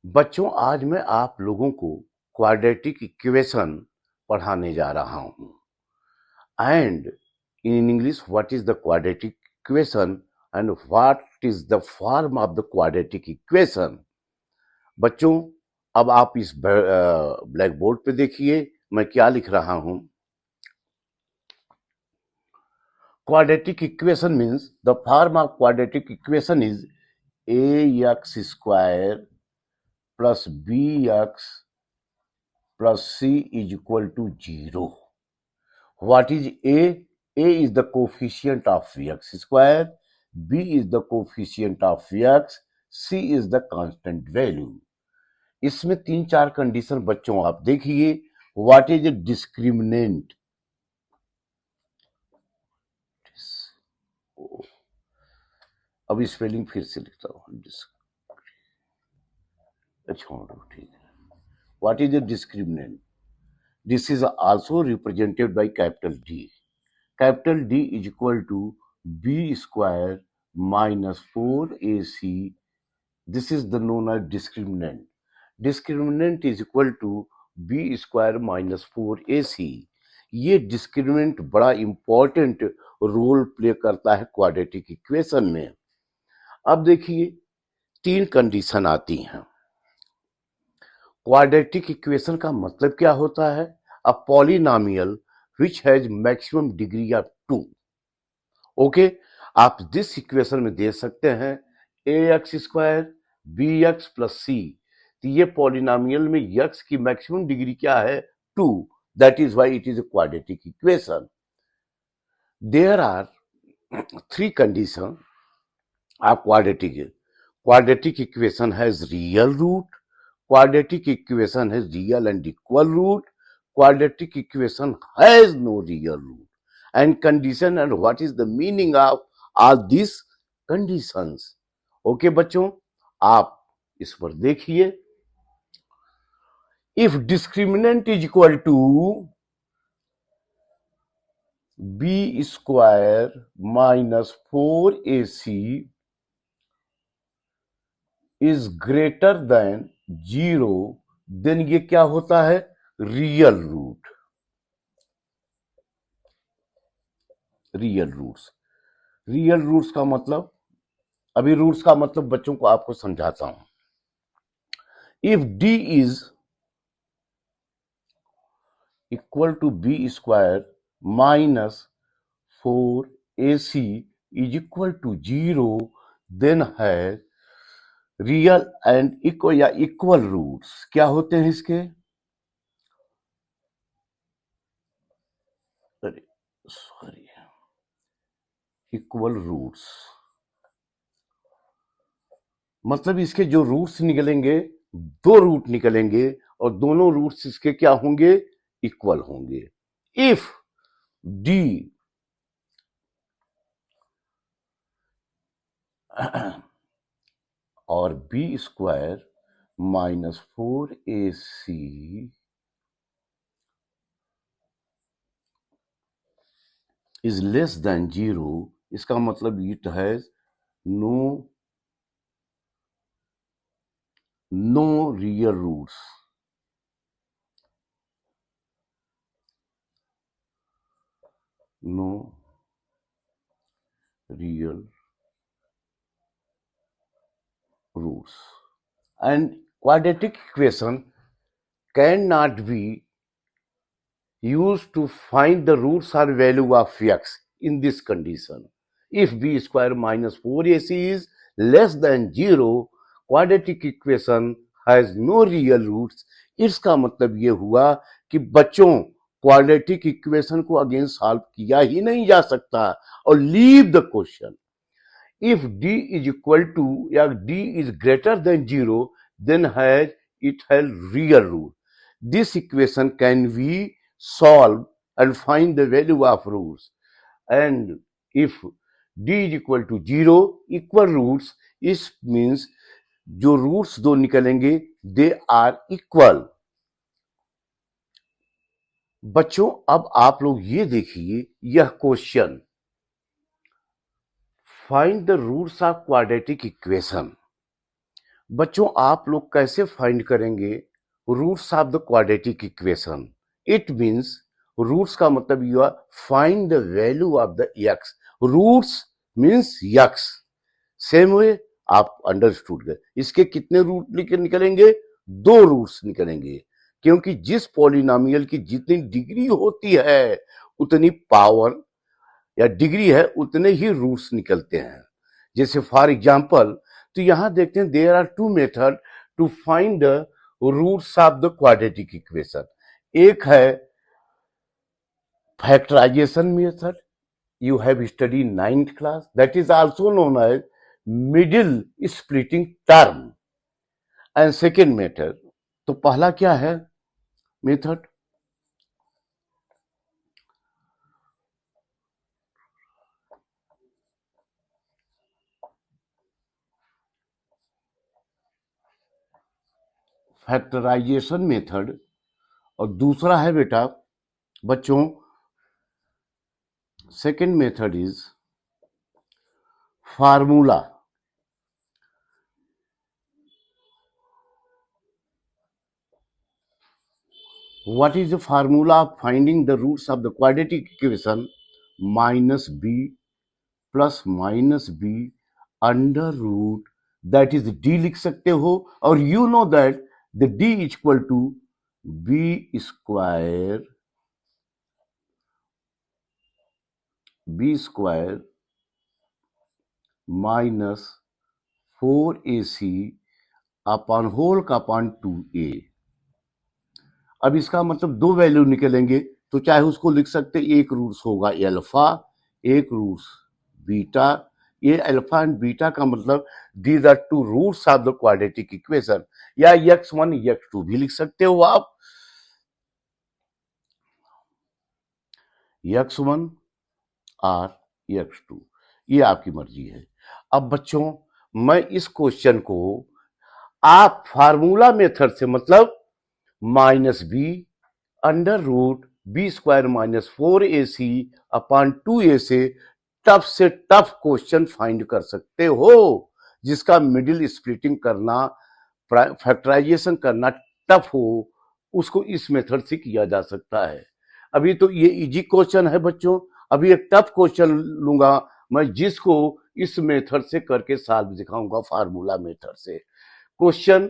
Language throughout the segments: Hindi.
बच्चों, आज मैं आप लोगों को क्वाड्रेटिक इक्वेशन पढ़ाने जा रहा हूं। And in English, what is the quadratic equation and what is the form of the quadratic equation. बच्चों, अब आप इस ब्लैक बोर्ड पे देखिए मैं क्या लिख रहा हूं। Quadratic equation means the form of quadratic equation is ax square plus bx plus c is equal to 0. What is a? A is the coefficient of x square, b is the coefficient of x, c is the constant value. इसमें 3-4 कंडीशन बच्चों आप देखिए। What is a discriminant? अब स्पेलिंग फिर से लिखता हूं। छोड़ो, ठीक है। What is a discriminant? This is also represented by capital D. Capital D is equal to B square minus 4AC. This is the known as discriminant. Discriminant is equal to B square minus 4AC. ये डिस्क्रिमिनेंट बड़ा इंपॉर्टेंट रोल प्ले करता है क्वाड्रेटिक इक्वेशन में। अब देखिए 3 कंडीशन आती हैं। क्वाड्रेटिक इक्वेशन का मतलब क्या होता है? A polynomial which has maximum degree of 2. Okay, आप दिस इक्वेशन में दे सकते हैं ax square bx plus c। तो ये पॉलिनोमियल में x की मैक्सिमम डिग्री क्या है? 2. That is why it is a quadratic equation. There are 3 conditions of quadratic equation has real root, quadratic equation has real and equal root, quadratic equation has no real root, and condition and what is the meaning of all these conditions. Okay बच्चों, आप इस पर देखिए। If discriminant is equal to B square minus 4AC is greater than 0, then ये क्या होता है? Real root. रियल रूट्स का मतलब, अभी रूट्स का मतलब बच्चों को आपको समझाता हूं। If D is equal to B square minus 4AC is equal to 0, then है रियल एंड इक्वल या इक्वल रूट्स। क्या होते हैं इसके? सॉरी, इक्वल रूट्स मतलब इसके जो रूट्स निकलेंगे, 2 रूट निकलेंगे और दोनों रूट्स इसके क्या होंगे? इक्वल होंगे। इफ डी और B square minus 4AC is less than 0, इसका मतलब it has no real roots. No real roots. And quadratic equation cannot be used to find the roots or value of x in this condition. If b square minus 4AC is less than 0, quadratic equation has no real roots. इसका मतलब ये हुआ कि बच्चों क्वाड्रेटिक इक्वेशन को अगेन सॉल्व किया ही नहीं जा सकता और leave the question. If d is equal to या d is greater than 0, then it has real root. This equation can be solved and find the value of roots. And if d is equal to 0, equal roots, it means जो रूट्स 2 निकलेंगे दे आर इक्वल। बच्चों, अब आप लोग ये देखिए यह question, find the roots of quadratic equation. बच्चों आप लोग कैसे फाइंड करेंगे roots of the quadratic equation? It means roots का मतलब you are find the value of the X. Roots means X. Same way आप अंडरस्टूड गए। इसके कितने रूट निकलेंगे? 2 रूट्स निकलेंगे, क्योंकि जिस पॉलिनोमियल की जितनी डिग्री होती है उतनी पावर या डिग्री है उतने ही रूट्स निकलते हैं। जैसे फॉर एग्जांपल, तो यहां देखते हैं there are 2 method to find the roots of the quadratic equation. एक है factorisation method, you have studied in 9th class, that is also known as middle splitting term। and second method, तो पहला क्या है मेथड? Factorisation method. और दूसरा है बेटा बच्चों, second method is formula. What is the formula of finding the roots of the quadratic equation? Minus b plus minus b under root, that is d लिख सकते हो, और you know that the d is equal to b square minus 4ac upon whole का अपॉन 2a। अब इसका मतलब 2 वैल्यू निकलेंगे, तो चाहे उसको लिख सकते, एक रूट्स होगा अल्फा, एक रूट्स बीटा। ये अल्फा एंड बीटा का मतलब these are 2 roots of the quadratic equation. या x1 x2 भी लिख सकते हो आप, x1 और x2, ये आपकी मर्जी है। अब बच्चों मैं इस क्वेश्चन को आप फार्मूला मेथड से, मतलब minus B under root B square minus 4ac upon 2a से टफ क्वेश्चन फाइंड कर सकते हो, जिसका मिडिल स्प्लिटिंग करना, फैक्टराइजेशन करना टफ हो, उसको इस मेथड से किया जा सकता है। अभी तो ये इजी क्वेश्चन है बच्चों, अभी एक टफ क्वेश्चन लूंगा मैं, जिसको इस मेथड से करके सॉल्व दिखाऊंगा, फार्मूला मेथड से। Question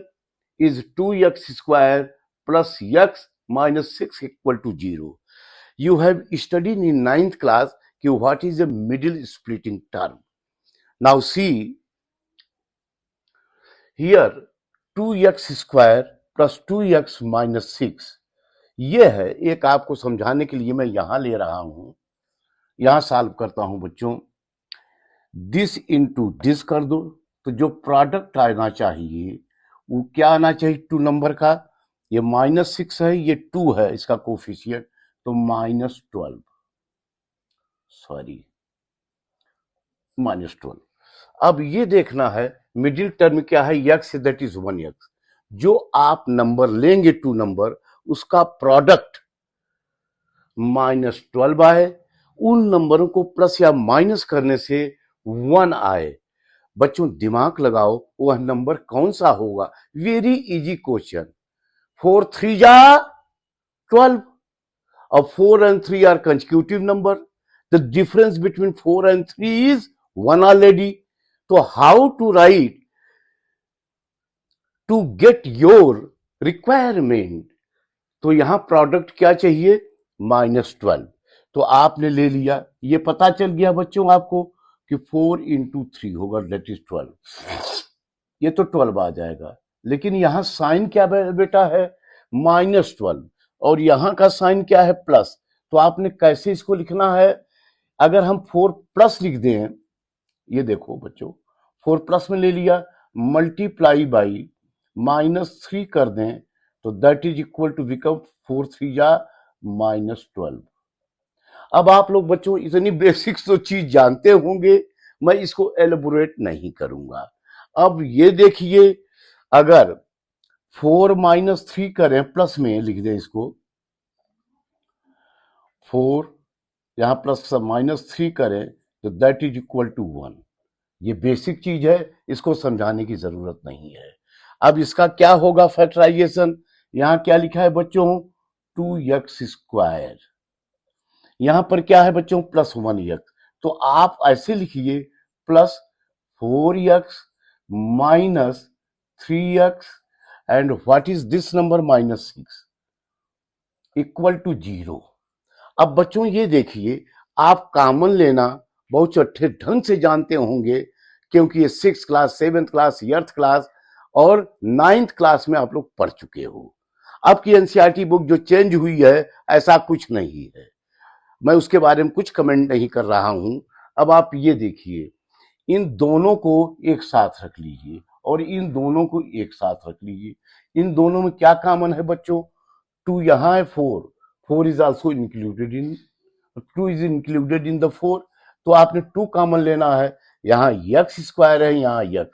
is 2x square plus x minus 6 equal to 0. You have studied in 9th class what is a middle splitting term. Now see here 2x square plus 2x minus 6, ये है एक, आपको समझाने के लिए मैं यहां ले रहा हूं, यहां सॉल्व करता हूं बच्चों। दिस इनटू दिस कर दो, तो जो प्रोडक्ट आना चाहिए वो क्या आना चाहिए? 2 नंबर का, ये -6 है, ये 2 है इसका कोफिशिएंट, तो -12, सॉरी -12। अब ये देखना है मिडिल टर्म क्या है, x, दैट इज 1x। जो आप नंबर लेंगे 2 नंबर, उसका प्रोडक्ट -12 आए, उन नंबरों को प्लस या माइनस करने से 1 आए। बच्चों दिमाग लगाओ, वह नंबर कौन सा होगा? Very easy question. 4 3 जा 12, और 4 and 3 are consecutive number. The difference between 4 and 3 is 1 already. So how to write to get your requirement? तो यहां प्रोडक्ट क्या चाहिए? -12। तो आपने ले लिया, ये पता चल गया बच्चों आपको कि 4 into 3 होगा, दैट इज 12। ये तो 12 आ जाएगा, लेकिन यहां साइन क्या बेटा है? -12, और यहां का साइन क्या है? प्लस। तो आपने कैसे इसको लिखना है? अगर हम 4 प्लस लिख दें, ये देखो बच्चों, 4 प्लस में ले लिया, मल्टीप्लाई बाई -3 कर दें, तो that is equal to become 4 3 जा -12। अब आप लोग बच्चों इतनी बेसिक्स तो चीज जानते होंगे, मैं इसको एलेबोरेट नहीं करूंगा। अब ये देखिए, अगर 4 -3 करें, प्लस में लिख दें इसको, 4 यहां प्लस -3 करें, तो दैट इज इक्वल टू 1। ये बेसिक चीज है, इसको समझाने की जरूरत नहीं है। अब इसका क्या होगा फैक्टराइजेशन, यहां क्या लिखा है बच्चों 2x², यहां पर क्या है बच्चों +1x, तो आप ऐसे लिखिए +4x -3x and what is this number -6 equal to 0। अब बच्चों ये देखिए, आप कॉमन लेना बहुत अच्छे ढंग से जानते होंगे, क्योंकि ये 6th class 7th class 8th class और 9th क्लास में आप लोग पढ़ चुके हो। आपकी एनसीईआरटी बुक जो चेंज हुई है ऐसा कुछ नहीं है, मैं उसके बारे में कुछ कमेंट नहीं कर रहा हूं। अब आप ये देखिए, इन दोनों को एक साथ रख लीजिए और इन दोनों को एक साथ रख लीजिए। इन दोनों में क्या कॉमन है बच्चों, 2 यहां है, 4 is also included in 2 is included in the 4, तो आपने 2 कॉमन लेना है। यहाँ x² है, यहाँ x,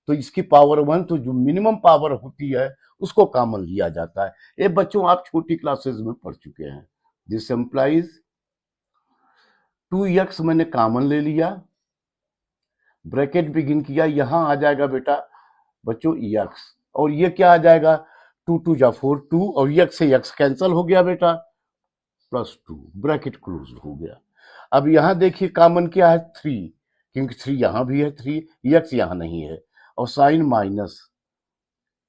तो इसकी पावर 1, तो जो मिनिमम पावर होती है उसको कॉमन लिया जाता है। ये बच्चों आप छोटी क्लासेस में पढ़ चुके हैं। दिस एम्प्लाइज 2x मैंने कॉमन ले लिया, ब्रैकेट बिगिन किया, यहां आ जाएगा बेटा बच्चों x, और ये क्या आ जाएगा 2 2 जा 4 2, और x से x कैंसल हो गया बेटा, +2, ब्रैकेट क्लोज हो गया। अब यहां देखिए कॉमन क्या है 3, क्योंकि 3 यहां भी है, 3 x यहां नहीं है, और साइन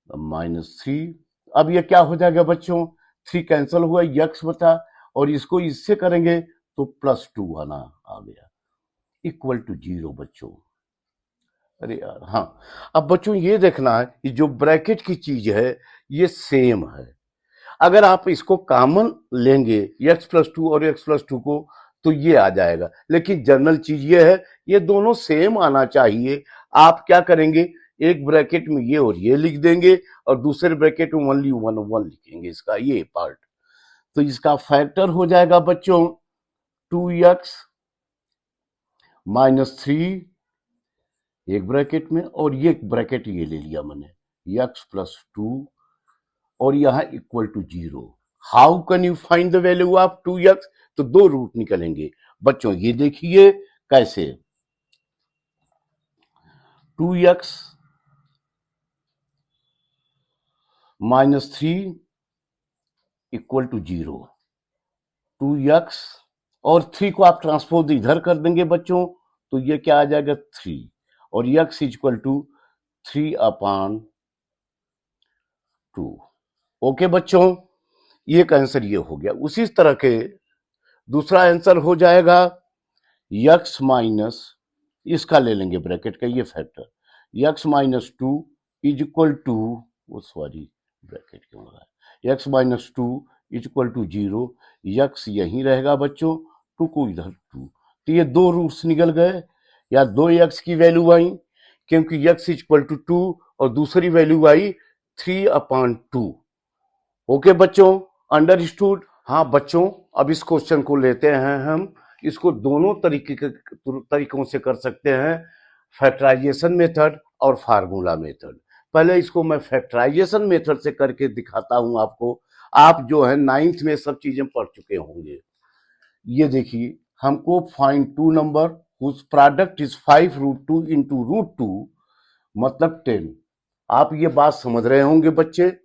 -3। अब ये क्या हो जाएगा बच्चों, 3 कैंसल हुआ, x बता, और इसको इससे करेंगे तो +2 आना आ गया इक्वल टू 0 बच्चों। अरे यार हाँ, अब बच्चों ये देखना है कि जो ब्रैकेट की चीज है ये सेम है। अगर आप इसको कॉमन लेंगे x+2 और x+2 को, तो ये आ जाएगा, लेकिन जनरल चीज ये है ये दोनों सेम आना चाहिए। आप क्या करेंगे, एक ब्रैकेट में ये और ये लिख देंगे और दूसरे ब्रैकेट में ओनली 1 1 लिखेंगे, इसका ये पार्ट, तो इसका फैक्टर हो जाएगा बच्चों 2x -3 एक ब्रैकेट में, और ये ब्रैकेट ये ले लिया मैंने x+2, और यहां equal to 0। How can you find the value of 2x, तो 2 रूट निकलेंगे बच्चों, ये देखिए कैसे, 2x -3 इक्वल टू 0, 2x और 3 को आप ट्रांसपोज इधर कर देंगे बच्चों, तो ये क्या आ जाएगा 3, और x इक्वल टू 3/2। ओके बच्चों, ये का आंसर ये हो गया। उसी तरह के दूसरा आंसर हो जाएगा x माइनस, इसका ले लेंगे ब्रैकेट का ये factor, x -2 is equal to, वो सॉरी ब्रैकेट क्यों लगा है, x -2 is equal to 0, x यहीं रहेगा बच्चों, 2 को इधर 2, तो ये 2 रूट्स निकल गए, या 2x की वैल्यू आई, क्योंकि x इक्वल टू 2 और दूसरी वैल्यू आई 3/2। ओके बच्चों, अंडरस्टूड। हाँ बच्चों, अब इस क्वेश्चन को लेते हैं हम, इसको दोनों तरीकों से कर सकते हैं, फैक्टराइजेशन मेथड और फार्मूला मेथड। पहले इसको मैं फैक्टराइजेशन मेथड से करके दिखाता हूं आपको। आप जो है 9th में सब चीजें पढ़ चुके होंगे। ये देखिए, हमको find 2 number whose product is 5√2 into √2 मतलब 10। आप ये बात समझ रहे होंगे बच्चे।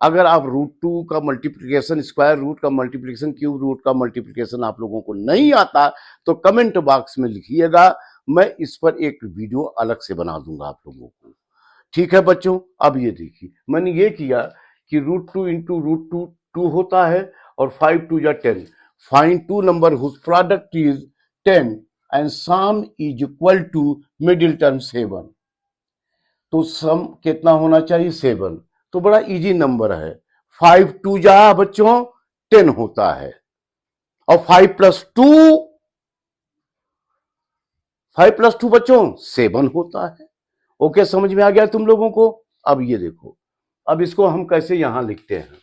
अगर आप √2 का मल्टीप्लिकेशन, स्क्वायर रूट का मल्टीप्लिकेशन, क्यूब रूट का मल्टीप्लिकेशन आप लोगों को नहीं आता, तो कमेंट बॉक्स में लिखिएगा, मैं इस पर एक वीडियो अलग से बना दूंगा आप लोगों को। ठीक है बच्चों, अब ये देखिए मैंने ये किया कि √2 इंटू √2 2 होता है, और 5 2 या 10, find 2 number whose product is 10 and sum is equal to middle term 7, तो सम कितना होना चाहिए 7, तो बड़ा इजी नंबर है, 5 2 जा बच्चों 10 होता है, और 5 + 2 बच्चों 7 होता है। ओके, समझ में आ गया तुम लोगों को। अब ये देखो, अब इसको हम कैसे यहां लिखते हैं,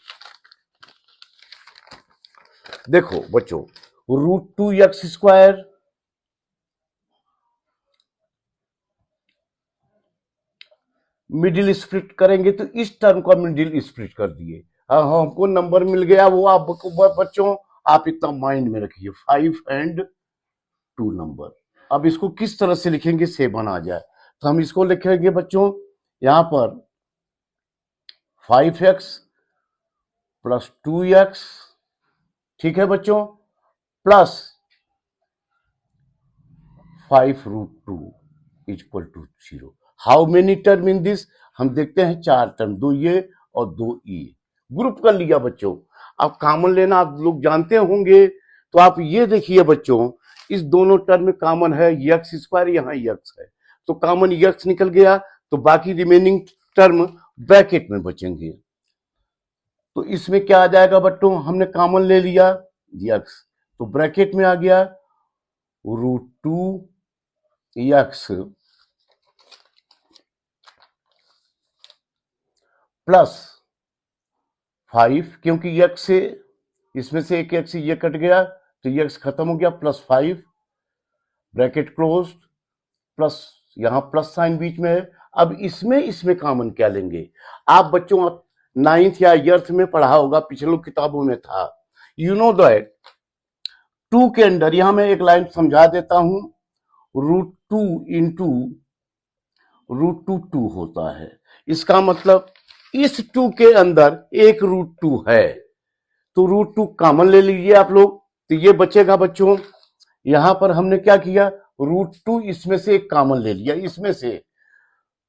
देखो बच्चों, √2x², मिडिल स्प्लिट करेंगे तो इस टर्म को मिडिल स्प्लिट कर दिए, हाँ हमको नंबर मिल गया, वो आप बच्चों आप इतना माइंड में रखिए, 5 एंड 2 नंबर। अब इसको किस तरह से लिखेंगे 7 आ जाए, तो हम इसको लिखेंगे बच्चों यहां पर 5x प्लस 2x, ठीक है बच्चों, plus 5√2 equal to 0। How many term in this? हम देखते हैं 4 टर्म, 2 ये और 2 ये। ग्रुप कर लिया बच्चों। अब कॉमन लेना आप लोग जानते होंगे, तो आप ये देखिए बच्चों, इस दोनों टर्म में कॉमन है यक्स स्क्वायर, यहाँ यक्स है, तो कॉमन यक्स निकल गया, तो बाकी रिमेनिंग टर्म ब्रैकेट में बचेंगे। तो इसमें क्या आ जाएगा बच्चों, हमने कॉमन ले लिया यक्स, तो ब्रैकेट में आ गया √2x प्लस 5, क्योंकि x से इसमें से एक x ये कट गया तो x खत्म हो गया, प्लस 5 ब्रैकेट क्लोज, प्लस यहां प्लस साइन बीच में है। अब इसमें कॉमन क्या लेंगे? आप बच्चों आप 9th या 8th में पढ़ा होगा, पिछले किताबों में था, यू नो दैट 2 के अंदर, यहां मैं एक लाइन समझा देता हूं, √2 इंटू √2 होता है। इसका मतलब इस 2 के अंदर एक √2 है, तो √2 कॉमन ले लीजिए आप लोग, तो ये बचेगा बच्चों। यहां पर हमने क्या किया, √2 इसमें से एक कॉमन ले लिया, इसमें से,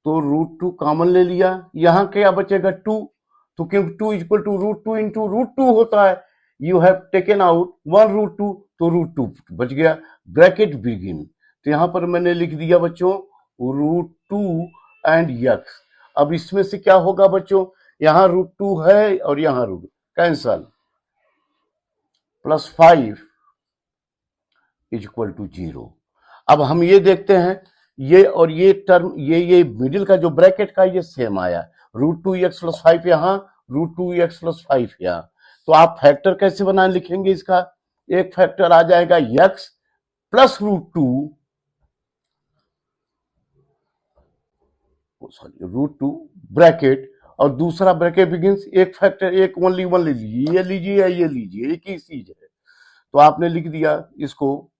तो √2 कॉमन ले लिया, यहां क्या बचेगा 2, तो क्योंकि 2 इक्वल टू √2 इंटू √2 होता है, यू हैव टेकन आउट 1√2, तो √2 बच गया, ब्रैकेट बिगिन। तो यहां पर मैंने लिख दिया बच्चों √2 एंड यक्स। अब इसमें से क्या होगा बच्चों, यहां √2 है और यहां √2 कैंसल, प्लस 5 इक्वल टू 0। अब हम ये देखते हैं, ये और ये टर्म, ये मिडिल का जो ब्रैकेट का ये सेम आया, √2x प्लस 5 यहां, √2x प्लस 5 यहां। तो आप फैक्टर कैसे बनाए लिखेंगे इसका, एक फैक्टर आ जाएगा x प्लस √2, √2 ब्रैकेट, और दूसरा ब्रैकेट बिगिंस, एक फैक्टर, एक ओनली वन ले लीजिए, ये लीजिए या ये लीजिए, एक ही चीज है। तो आपने लिख दिया इसको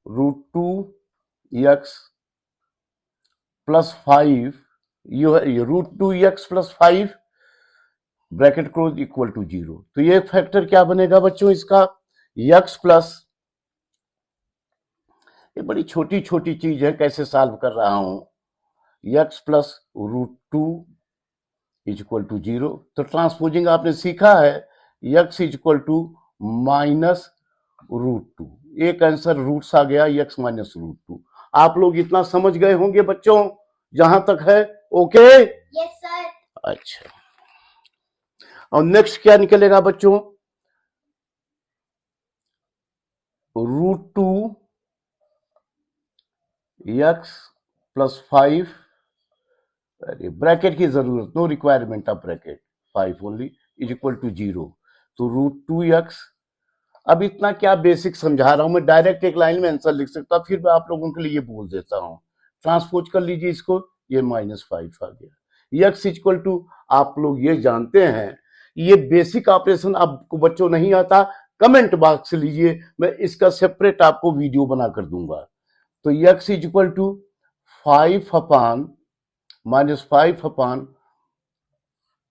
√2x प्लस 5, ये √2x plus 5 bracket close equal to 0। तो ये फैक्टर क्या बनेगा बच्चों इसका, x प्लस, ये बड़ी छोटी छोटी चीज है, कैसे सॉल्व कर रहा हूं, x प्लस √2 इक्वल टू 0। तो ट्रांसपोजिंग आपने सीखा है, x इक्वल टू माइनस √2, एक आंसर रूट्स आ गया, x माइनस √2। आप लोग इतना समझ गए होंगे बच्चों, जहां तक है ओके? Yes sir. अच्छा, और नेक्स्ट क्या निकलेगा बच्चों, √2x प्लस 5, ब्रैकेट की जरूरत, no requirement of bracket, 5 only, is equal to 0। तो √2x, अब इतना क्या बेसिक समझा रहा हूं मैं, डायरेक्ट एक लाइन में आंसर लिख सकता, फिर मैं आप लोगों के लिए बोल देता हूं, ट्रांसपोज कर लीजिए इसको, ये -5 आ गया। x इक्वल टू, आप लोग ये जानते हैं, ये बेसिक ऑपरेशन आपको बच्चों नहीं आता, कमेंट बॉक्स से लीजिए, मैं इसका सेपरेट आपको वीडियो बना कर दूंगा। तो x equal to 5 upon -5 upon,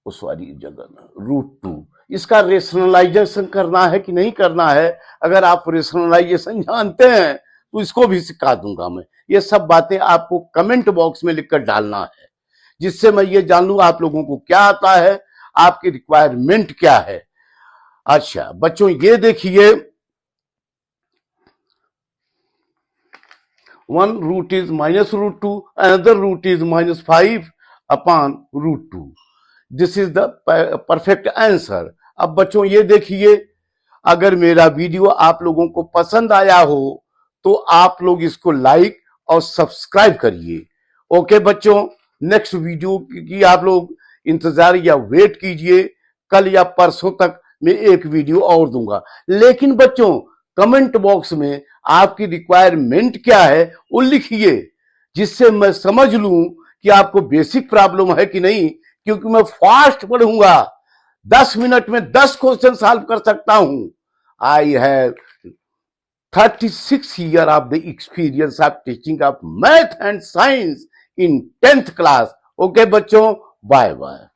sorry जगह √2, इसका रेशनलाइजेशन करना है कि नहीं करना है, अगर आप रेशनलाइजेशन जानते हैं तो इसको भी सिखा दूंगा मैं। ये सब बातें आपको कमेंट बॉक्स में लिखकर डालना है, जिससे मैं ये जान लूं आप लोगों को क्या आता है, आपकी रिक्वायरमेंट क्या है। अच्छा बच्चों ये देखिए, 1 root is -√2, another root is -5 upon √2, this is the perfect answer. अब बच्चों ये देखिए, अगर मेरा वीडियो आप लोगों को पसंद आया हो तो आप लोग इसको लाइक और सब्सक्राइब करिए। ओके बच्चों, नेक्स्ट वीडियो की आप लोग इंतजार या वेट कीजिए, कल या परसों तक मैं एक वीडियो और दूंगा। लेकिन बच्चों कमेंट बॉक्स में आपकी रिक्वायरमेंट क्या है वो लिखिए, जिससे मैं समझ लूं कि आपको बेसिक प्रॉब्लम है कि नहीं, क्योंकि मैं फास्ट पढ़ूंगा, 10 मिनट में 10 क्वेश्चन सॉल्व कर सकता हूं। I have 36 years of the experience of teaching of math and science in 10th class. Okay बच्चों, बाय बाय।